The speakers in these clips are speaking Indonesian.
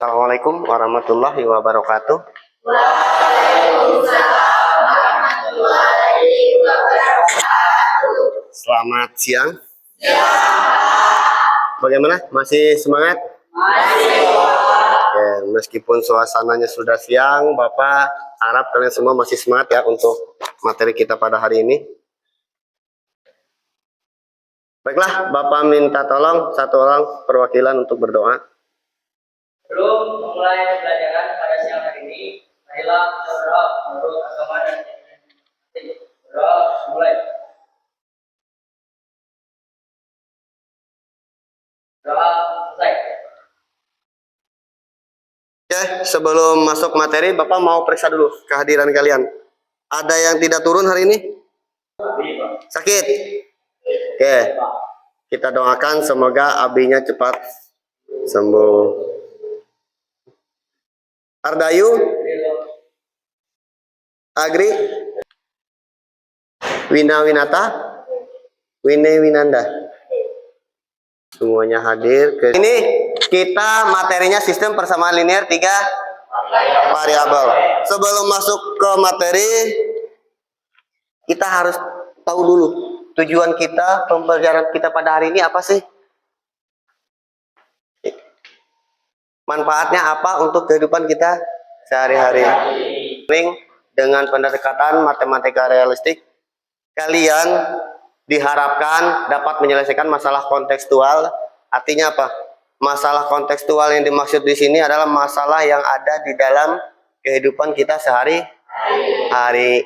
Assalamualaikum warahmatullahi wabarakatuh. Selamat siang. Bagaimana? Masih semangat? Oke, meskipun suasananya sudah siang, Bapak harap kalian semua masih semangat ya untuk materi kita pada hari ini. Baiklah, Bapak minta tolong satu orang perwakilan untuk berdoa. Sebelum memulai pembelajaran pada siang hari ini, marilah kita berdoa menurut agama dan berdoa mulai. Doa selesai. Oke, sebelum masuk materi, Bapak mau periksa dulu kehadiran kalian. Ada yang tidak turun hari ini? Sakit? Oke, kita doakan semoga abinya cepat sembuh. Ardayu? Agri? Winata? Winanda? Semuanya hadir. Ini kita materinya sistem persamaan linear 3 variabel. Sebelum masuk ke materi, kita harus tahu dulu tujuan kita, pembelajaran kita pada hari ini apa sih? Manfaatnya apa untuk kehidupan kita sehari-hari? Dengan pendekatan matematika realistik, kalian diharapkan dapat menyelesaikan masalah kontekstual. Artinya apa? Masalah kontekstual yang dimaksud di sini adalah masalah yang ada di dalam kehidupan kita sehari-hari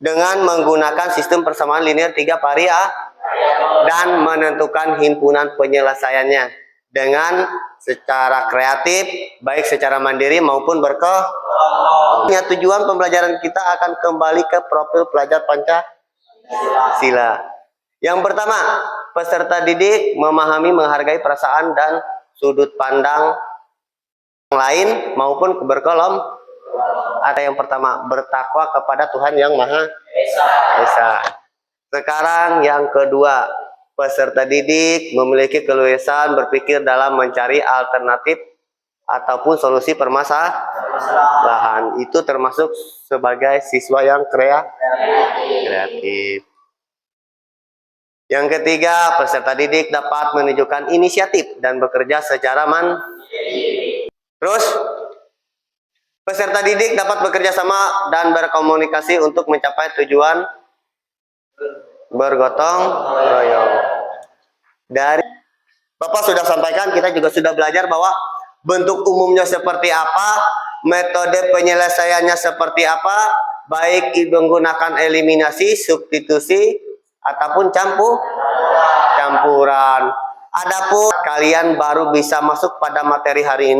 dengan menggunakan sistem persamaan linear 3 variabel dan menentukan himpunan penyelesaiannya dengan secara kreatif, baik secara mandiri maupun berkelompok. Tujuan pembelajaran kita akan kembali ke profil pelajar Pancasila. Yang pertama, peserta didik memahami, menghargai perasaan dan sudut pandang yang lain maupun berkelompok. Ada yang pertama, bertakwa kepada Tuhan yang Maha Esa. Sekarang yang kedua, peserta didik memiliki keluasan berpikir dalam mencari alternatif ataupun solusi permasalahan. Itu termasuk sebagai siswa yang kreatif. Yang ketiga, peserta didik dapat menunjukkan inisiatif dan bekerja secara mandiri. Terus, peserta didik dapat bekerja sama dan berkomunikasi untuk mencapai tujuan bergotong royong. Dari Bapak sudah sampaikan, kita juga sudah belajar bahwa bentuk umumnya seperti apa, metode penyelesaiannya seperti apa, baik menggunakan eliminasi, substitusi, ataupun campuran. Adapun kalian baru bisa masuk pada materi hari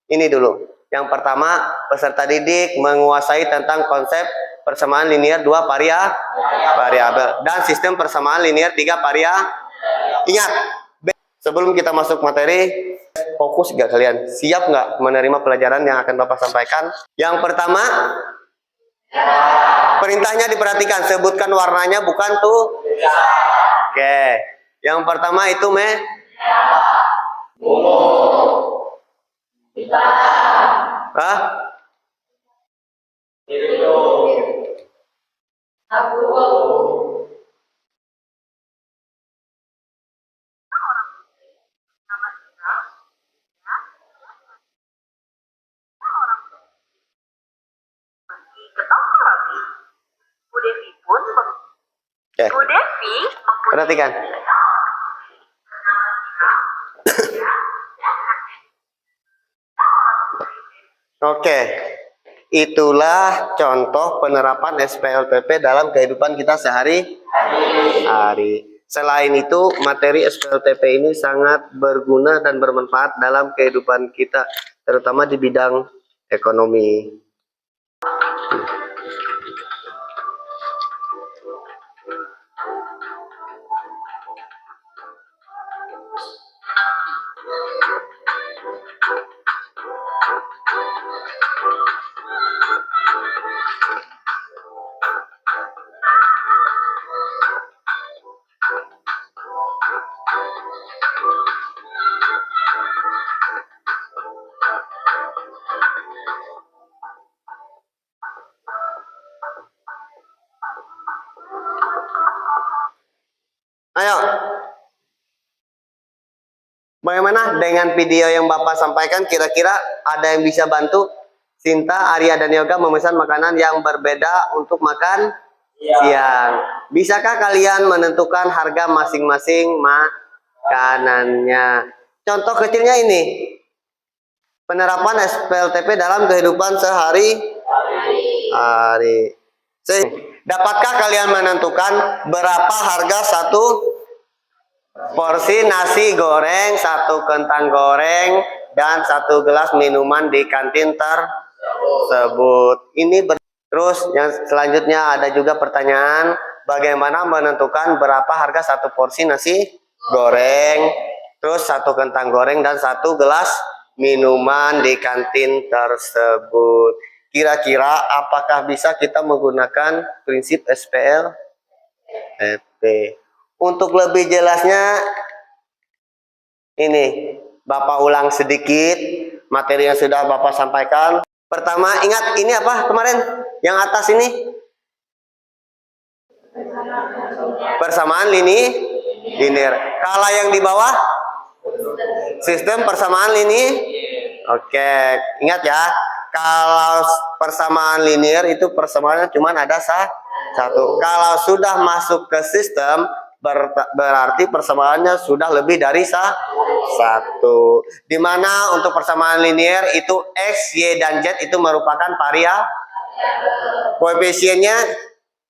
ini dulu. Yang pertama, peserta didik menguasai tentang konsep persamaan linear 2 variabel dan sistem persamaan linear 3 variabel. Ingat, sebelum kita masuk materi, fokus gak kalian? Siap nggak menerima pelajaran yang akan Bapak sampaikan? Yang pertama, perintahnya diperhatikan, sebutkan warnanya, bukan tuh. Oke, yang pertama itu Bu Devi perhatikan. Oke, itulah contoh penerapan SPLTP dalam kehidupan kita sehari-hari. Selain itu, materi SPLTP ini sangat berguna dan bermanfaat dalam kehidupan kita, terutama di bidang ekonomi. Bagaimana dengan video yang Bapak sampaikan? Kira-kira ada yang bisa bantu? Sinta, Arya, dan Yoga memesan makanan yang berbeda untuk makan siang. Bisakah kalian menentukan harga masing-masing makanannya? Contoh kecilnya ini. Penerapan SPLTP dalam kehidupan sehari-hari. Dapatkah kalian menentukan berapa harga satu porsi nasi goreng, satu kentang goreng, dan satu gelas minuman di kantin tersebut? Terus yang selanjutnya ada juga pertanyaan, bagaimana menentukan berapa harga satu porsi nasi goreng, terus satu kentang goreng, dan satu gelas minuman di kantin tersebut? Kira-kira apakah bisa kita menggunakan prinsip SPLTP? Untuk lebih jelasnya, ini Bapak ulang sedikit materi yang sudah Bapak sampaikan. Pertama, ingat ini apa kemarin? Yang atas ini? Persamaan linear. Kalau yang di bawah? Sistem persamaan Oke, ingat ya. Kalau persamaan linear itu persamaannya cuma ada satu. Kalau sudah masuk ke sistem, berarti persamaannya sudah lebih dari satu. Dimana untuk persamaan linear itu X, Y, dan Z itu merupakan variabel. Koefisiennya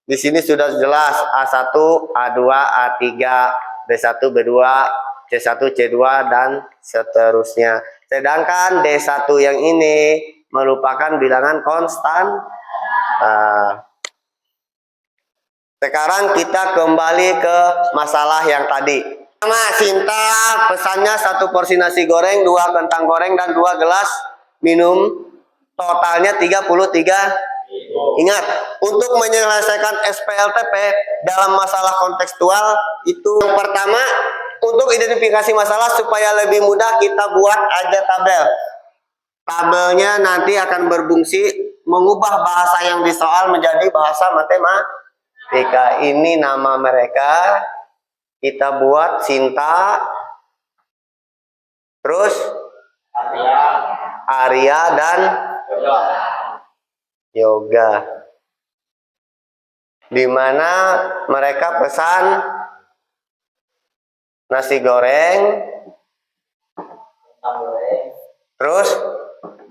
di sini sudah jelas A1, A2, A3, B1, B2, C1, C2, dan seterusnya. Sedangkan D1 yang ini merupakan bilangan konstan. Sekarang kita kembali ke masalah yang tadi. Sama Sinta pesannya satu porsi nasi goreng, 2 kentang goreng, dan 2 gelas minum. Totalnya 33. Ingat, untuk menyelesaikan SPLTP dalam masalah kontekstual itu yang pertama, untuk identifikasi masalah supaya lebih mudah kita buat aja tabel. Tabelnya nanti akan berfungsi mengubah bahasa yang di soal menjadi bahasa matematika. Ini nama mereka. Kita buat Sinta, terus Arya dan Yoga. Dimana mereka pesan nasi goreng, terus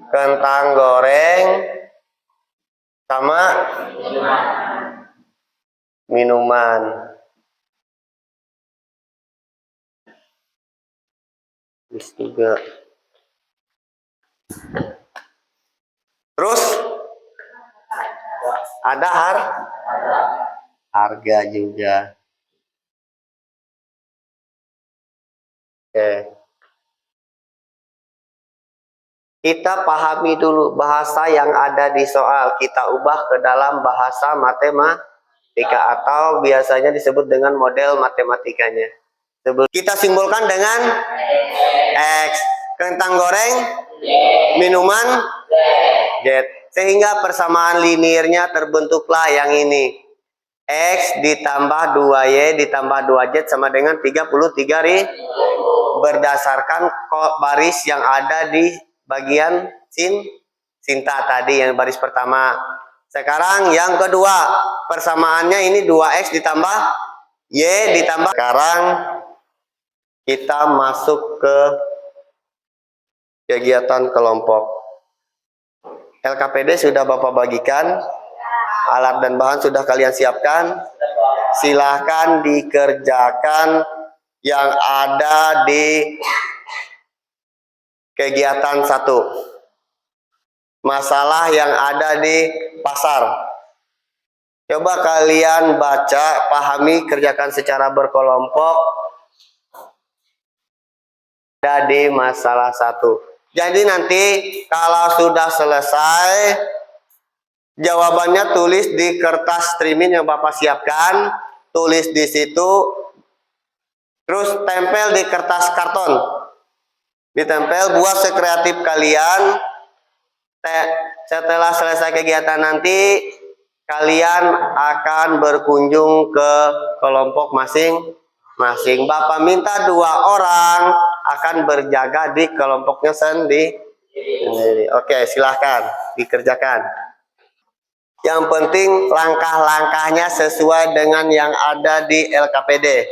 kentang goreng, sama minuman. Juga. Terus ada harga juga. Oke. Kita pahami dulu bahasa yang ada di soal. Kita ubah ke dalam bahasa matematika atau biasanya disebut dengan model matematikanya. Kita simbolkan dengan X. Kentang goreng, minuman, Z. Sehingga persamaan linearnya terbentuklah yang ini. X ditambah 2Y ditambah 2Z sama dengan 33 berdasarkan baris yang ada di bagian Sinta tadi yang baris pertama. Sekarang yang kedua, persamaannya ini 2X ditambah Y ditambah. Sekarang kita masuk ke kegiatan kelompok. LKPD sudah Bapak bagikan, alat dan bahan sudah kalian siapkan. Silahkan dikerjakan yang ada di kegiatan 1. Masalah yang ada di pasar. Coba kalian baca, pahami, kerjakan secara berkelompok. Ada di masalah 1. Jadi nanti kalau sudah selesai, jawabannya tulis di kertas streaming yang Bapak siapkan, tulis di situ, terus tempel di kertas karton. Ditempel, buat sekreatif kalian. Setelah selesai kegiatan nanti, kalian akan berkunjung ke kelompok masing-masing. Bapak minta 2 orang akan berjaga di kelompoknya sendiri. Oke, silahkan dikerjakan. Yang penting langkah-langkahnya sesuai dengan yang ada di LKPD.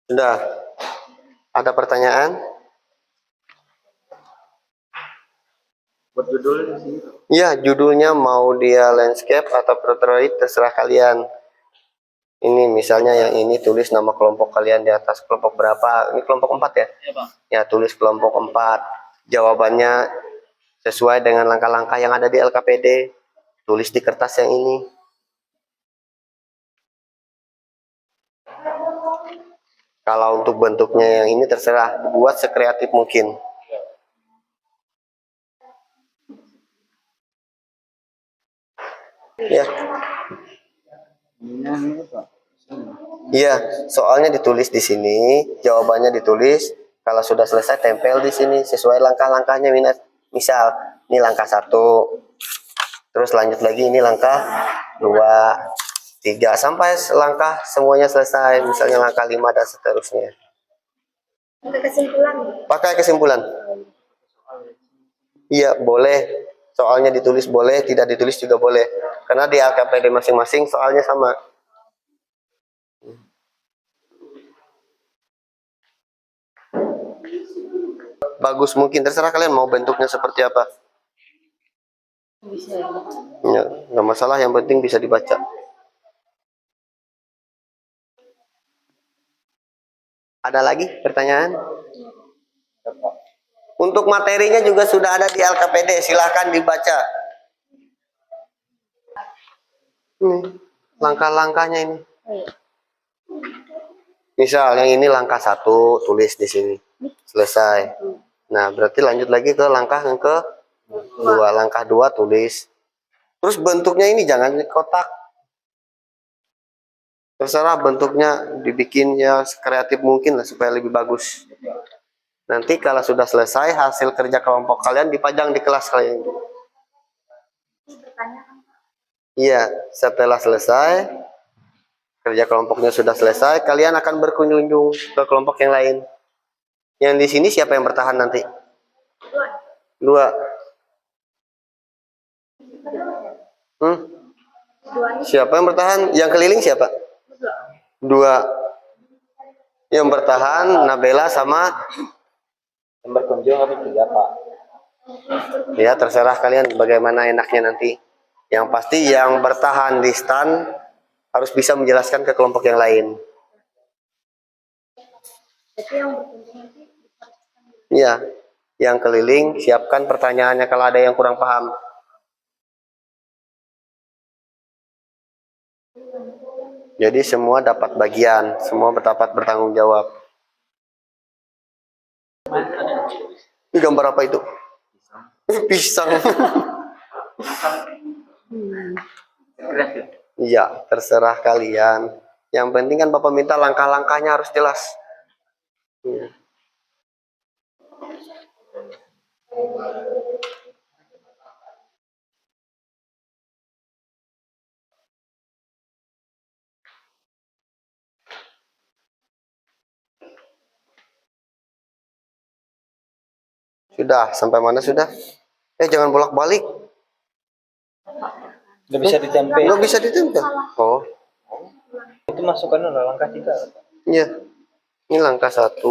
Sudah. Ada pertanyaan? Berjudul sih. Ya, judulnya mau dia landscape atau portrait terserah kalian. Ini misalnya yang ini tulis nama kelompok kalian di atas, kelompok berapa? Ini kelompok 4 ya? Iya, Pak. Ya, tulis kelompok 4. Jawabannya sesuai dengan langkah-langkah yang ada di LKPD. Tulis di kertas yang ini. Kalau untuk bentuknya yang ini terserah, buat sekreatif mungkin. Ya. Iya, soalnya ditulis di sini, jawabannya ditulis. Kalau sudah selesai tempel di sini sesuai langkah-langkahnya. Misal, ini langkah 1. Terus lanjut lagi ini langkah 2, 3 sampai langkah semuanya selesai. Misalnya langkah 5 dan seterusnya. Pakai kesimpulan. Iya, boleh. Soalnya ditulis boleh, tidak ditulis juga boleh. Karena di LKPD masing-masing soalnya sama. Bagus mungkin, terserah kalian mau bentuknya seperti apa. Ya, nggak masalah, yang penting bisa dibaca. Ada lagi pertanyaan? Untuk materinya juga sudah ada di LKPD, silahkan dibaca. Ini langkah-langkahnya ini. Misal yang ini langkah 1, tulis di sini. Selesai. Nah, berarti lanjut lagi ke langkah yang ke-2. Langkah 2 tulis. Terus bentuknya ini jangan kotak. Terserah bentuknya dibikin ya kreatif mungkin lah supaya lebih bagus. Nanti kalau sudah selesai hasil kerja kelompok kalian dipajang di kelas kalian. Iya, setelah selesai kerja kelompoknya sudah selesai, kalian akan berkunjung ke kelompok yang lain. Yang di sini siapa yang bertahan nanti? 2. Siapa yang bertahan? Yang keliling siapa? 2. Yang bertahan Nabela sama Yang berkunjung ada 3, Pak. ya terserah kalian bagaimana enaknya nanti. Yang pasti yang bertahan di stand harus bisa menjelaskan ke kelompok yang lain. Iya, yang keliling siapkan pertanyaannya kalau ada yang kurang paham. Jadi semua dapat bagian, semua dapat bertanggung jawab. Ini gambar apa itu? Pisang. Iya, terserah kalian. Yang penting kan Bapak minta langkah-langkahnya harus jelas. Ya. Sudah, sampai mana sudah? Jangan bolak-balik. Nggak bisa ditempel. Nggak bisa ditempel. Oh, Itu masukannya langkah 3. iya. Ini langkah 1,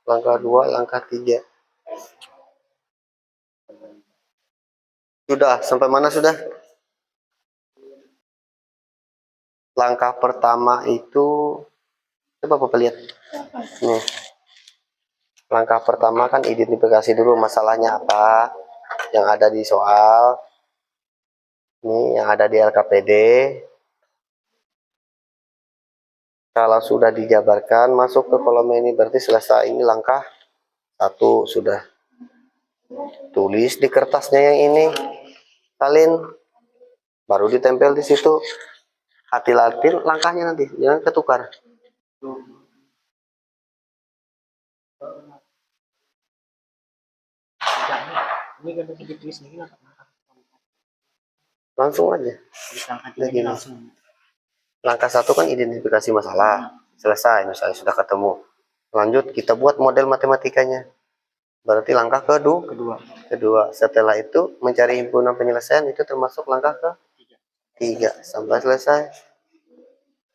langkah 2, langkah 3. Sudah, sampai mana sudah? Langkah pertama itu, coba Bapak lihat. Nih. Langkah pertama kan identifikasi dulu masalahnya apa yang ada di soal. Ini yang ada di LKPD. Kalau sudah dijabarkan, masuk ke kolom ini, berarti selesai. Ini langkah 1 sudah. Tulis di kertasnya yang ini, salin, baru ditempel di situ. hati-hati langkahnya nanti, jangan ketukar. Ini kan bisa ditulis lagi nggak? Langsung aja. Udah gini. Langkah 1 kan identifikasi masalah, selesai misalnya sudah ketemu. Lanjut kita buat model matematikanya. Berarti langkah kedua. Setelah itu mencari himpunan penyelesaian, itu termasuk langkah ketiga sampai selesai.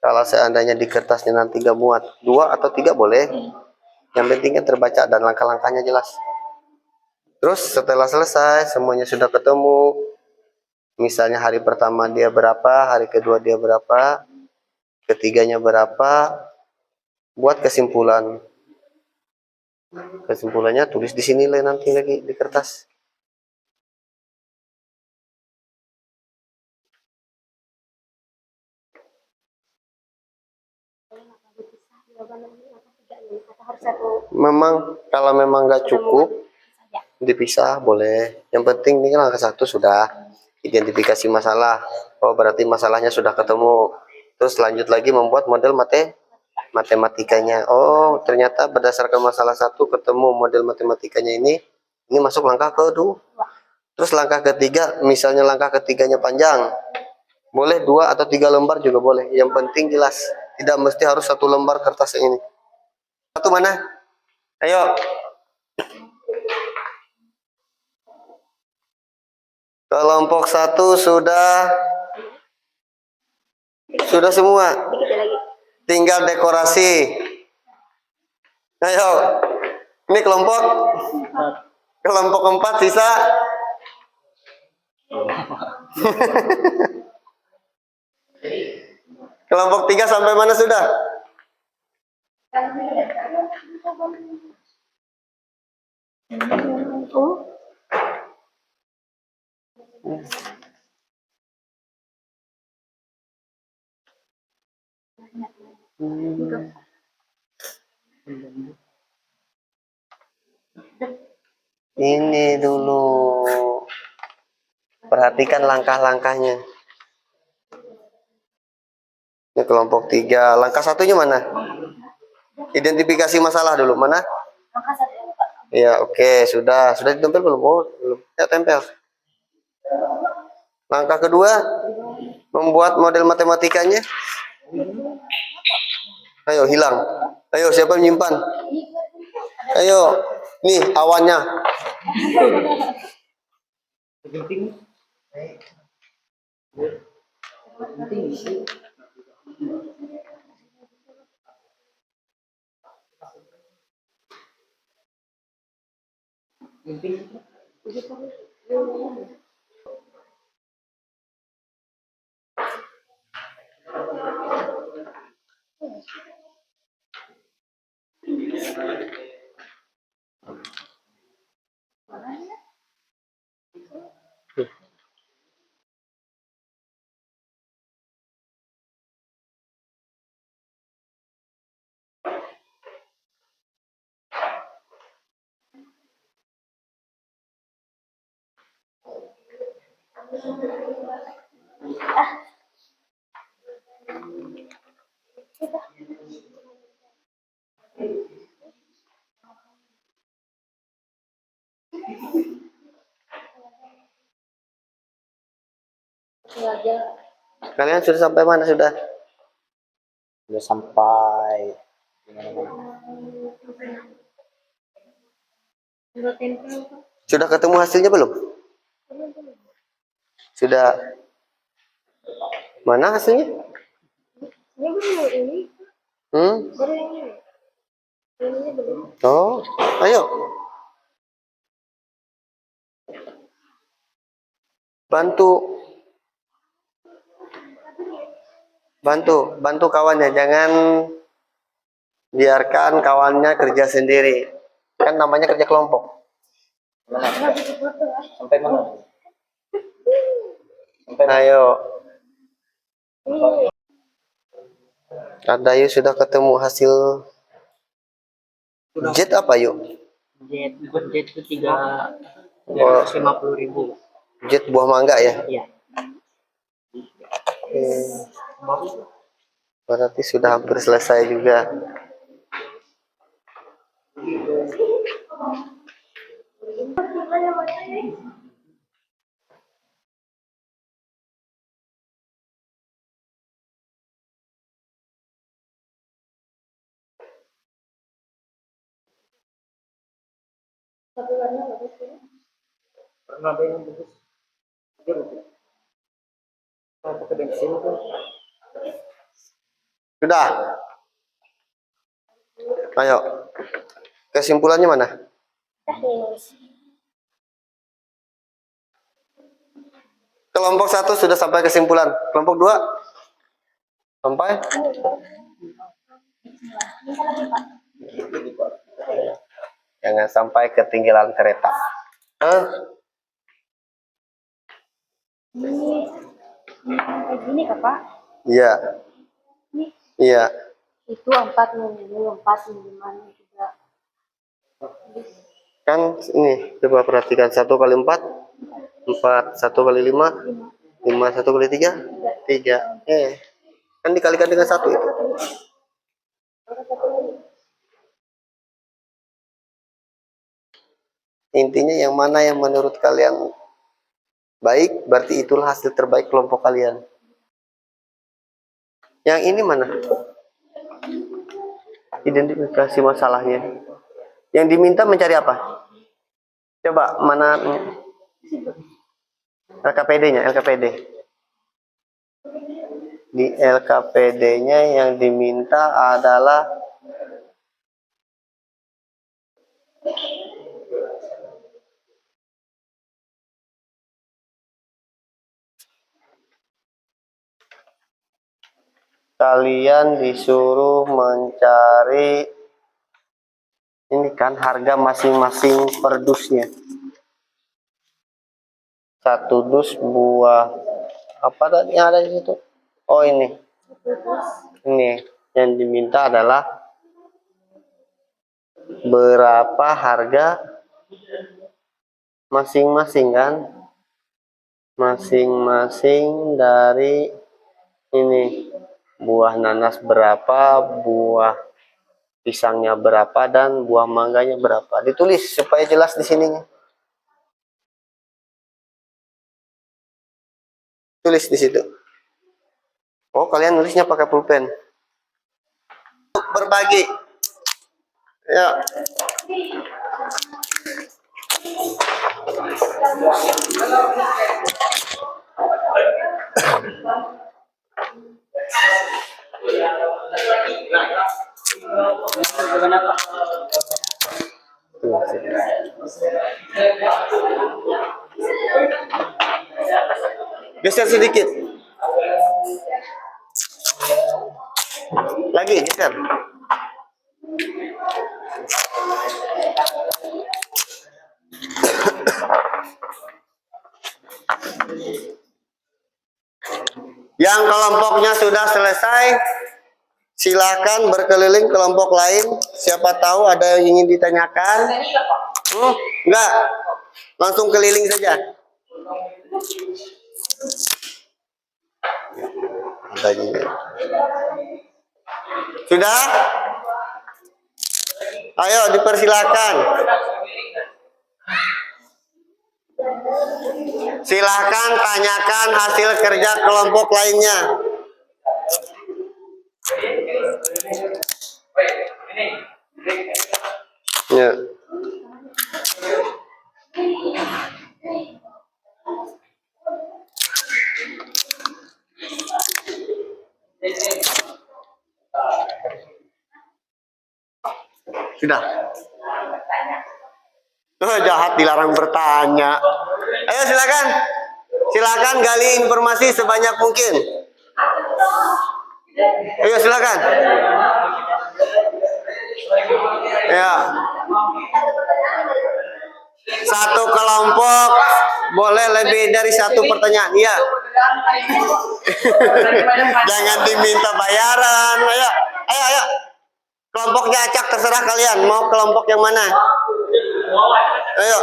Kalau seandainya di kertasnya nanti gak muat 2 atau 3 boleh. Yang penting kan terbaca dan langkah-langkahnya jelas. Terus setelah selesai semuanya sudah ketemu. Misalnya hari pertama dia berapa, hari kedua dia berapa, ketiganya berapa, buat kesimpulan. Kesimpulannya tulis di sini lah nanti lagi di kertas. Memang kalau memang nggak cukup dipisah boleh. Yang penting ini kan langkah 1 sudah identifikasi masalah. Oh berarti masalahnya sudah ketemu. Terus lanjut lagi membuat model matematikanya. Oh ternyata berdasarkan masalah 1 ketemu model matematikanya ini masuk langkah kedua. Terus langkah ketiga, misalnya langkah ketiganya panjang, boleh 2 atau 3 lembar juga boleh. Yang penting jelas, tidak mesti harus 1 lembar kertas yang ini. 1 mana? Ayo. Kelompok 1 sudah semua. Tinggal dekorasi. Ayo. Ini kelompok 4 sisa. Kelompok 3 sampai mana sudah? Ini dulu. Perhatikan langkah-langkahnya. Ini kelompok 3. Langkah 1-nya mana? Identifikasi masalah dulu. Mana? Langkah 1. Ya, oke. Sudah ditempel belum? Oh, belum. Ya, tempel. Langkah kedua, membuat model matematikanya. Ayo, hilang. Ayo, siapa yang menyimpan? Ayo, nih awannya. Kalian sudah sampai mana sudah? Sudah sampai Sudah ketemu hasilnya belum? Sudah. Mana hasilnya? Oh, ayo. Bantu kawannya, jangan biarkan kawannya kerja sendiri. Kan namanya kerja kelompok. sampai mana? Ayo. Ada yuk sudah ketemu hasil jet apa yuk? Jet itu 350.000. Jet buah mangga ya? Iya. Oke. Berarti sudah hampir selesai juga. Sudah. Ayo. Kesimpulannya mana? Kelompok 1 sudah sampai kesimpulan. Kelompok 2 sampai? Jangan sampai ketinggalan kereta. Hah? Ini kayak gini Kakak. Iya. Ini Iya. itu 4 ini 4 gimana juga. Kan ini coba perhatikan 1 kali 4 4, 1 kali 5 5, 1 kali 3 3. Kan dikalikan dengan 1 itu. Intinya yang mana yang menurut kalian baik, berarti itulah hasil terbaik kelompok kalian. Yang ini mana? Identifikasi masalahnya. Yang diminta mencari apa? Coba mana LKPD-nya, LKPD. Di LKPD-nya yang diminta adalah kalian disuruh mencari ini kan harga masing-masing per dusnya. 1 dus buah apa tadi yang ada di situ? Oh ini yang diminta adalah berapa harga masing-masing kan? Masing-masing dari ini buah nanas berapa, buah pisangnya berapa, dan buah mangganya berapa. Ditulis supaya jelas di sininya. Tulis di situ. Oh, kalian nulisnya pakai pulpen. Berbagi. Ya. Geser sedikit. Lagi geser. Yang kelompoknya sudah selesai, silakan berkeliling kelompok lain. Siapa tahu ada yang ingin ditanyakan. Enggak, langsung keliling saja. Sudah? Ayo dipersilakan. Silahkan tanyakan hasil kerja kelompok lainnya. Ya. Sudah. Jahat dilarang bertanya. Ayo silakan. Silakan gali informasi sebanyak mungkin. Ayo silakan. Ya. Satu kelompok boleh lebih dari 1 pertanyaan. Iya. Jangan diminta bayaran. Ayo. Ayo, ayo. Kelompoknya acak, terserah kalian. Mau kelompok yang mana? Ayo.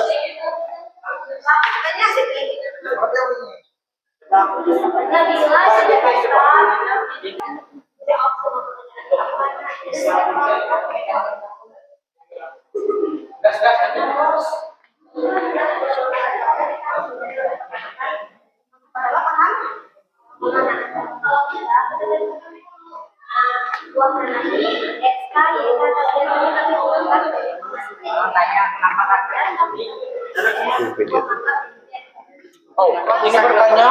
Oh, ini bertanya.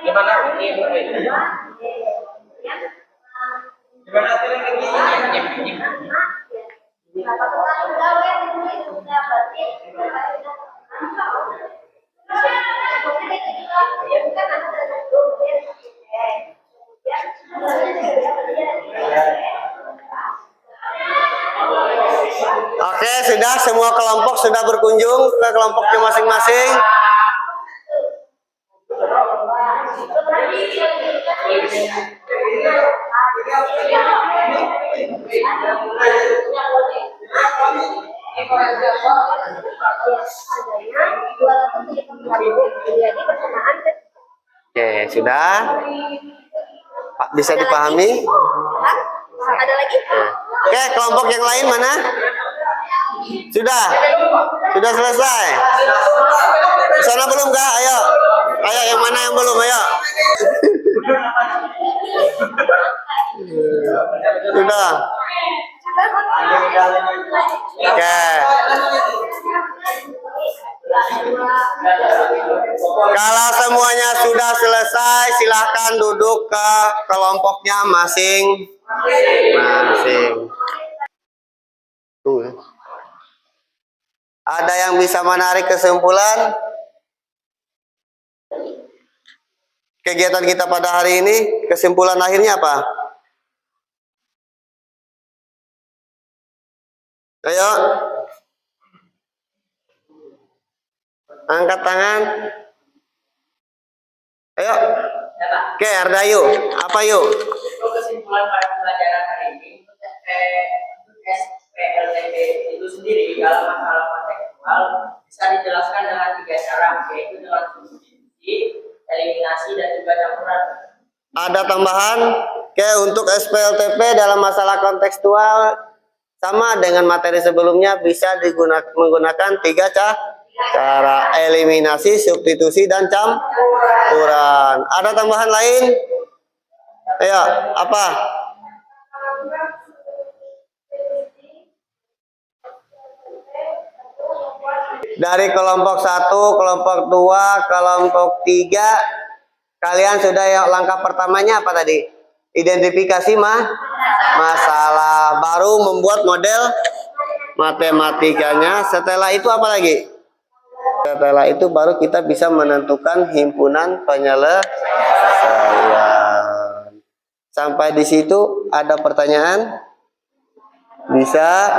Gimana ini? Oke, sudah semua kelompok sudah berkunjung ke kelompoknya masing-masing. Oke, sudah. Pak, bisa dipahami? Ada lagi? Oke, kelompok yang lain mana? Sudah? Sudah selesai? Di sana belum kah? Ayo. Ayo, yang mana yang belum? Ayo. Sudah. Oke. Kalau semuanya sudah selesai, silahkan duduk ke kelompoknya masing-masing. Ada yang bisa menarik kesimpulan kegiatan kita pada hari ini? Kesimpulan akhirnya apa? Ayo, angkat tangan. Ayo. Oke, Ardayu, apa yuk? Untuk kesimpulan pada pembelajaran hari ini, SPLTP itu sendiri dalam masalah kontekstual bisa dijelaskan dengan 3 cara, yaitu dengan substitusi, eliminasi, dan juga campuran. Ada tambahan? Oke, untuk SPLTP dalam masalah kontekstual sama dengan materi sebelumnya bisa menggunakan 3 cara: eliminasi, substitusi, dan campuran. Ada tambahan lain? Ayo, apa? Dari kelompok 1, kelompok 2, kelompok 3, kalian sudah ya, langkah pertamanya apa tadi? Identifikasi masalah, baru membuat model matematikanya. Setelah itu apa lagi? Setelah itu baru kita bisa menentukan himpunan penyelesaian. Sampai di situ ada pertanyaan? Bisa?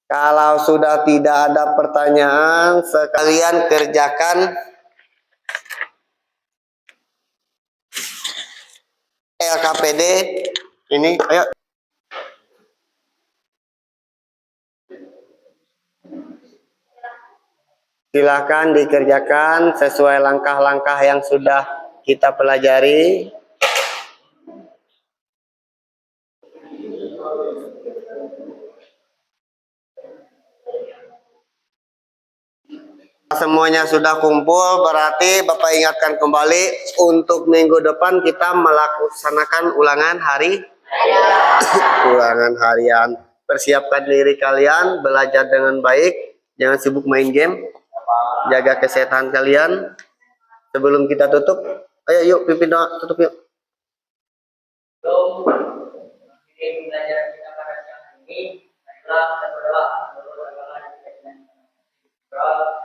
Kalau sudah tidak ada pertanyaan, sekalian kerjakan LKPD ini. Ayo. Silakan dikerjakan sesuai langkah-langkah yang sudah kita pelajari. Semuanya sudah kumpul, berarti Bapak ingatkan kembali untuk minggu depan kita melaksanakan ulangan harian. Persiapkan diri kalian, belajar dengan baik, jangan sibuk main game, jaga kesehatan kalian. Sebelum kita tutup, ayo yuk pimpin doa, tutup yuk. Pembelajaran kita pada siang hari ini adalah kita berdoa menurut agama dan keyakinan.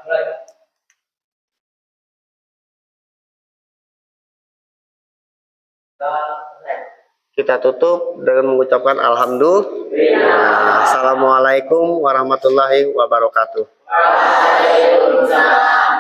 Mulai. Kita tutup dengan mengucapkan alhamdulillah. Assalamualaikum warahmatullahi wabarakatuh. Waalaikumsalam.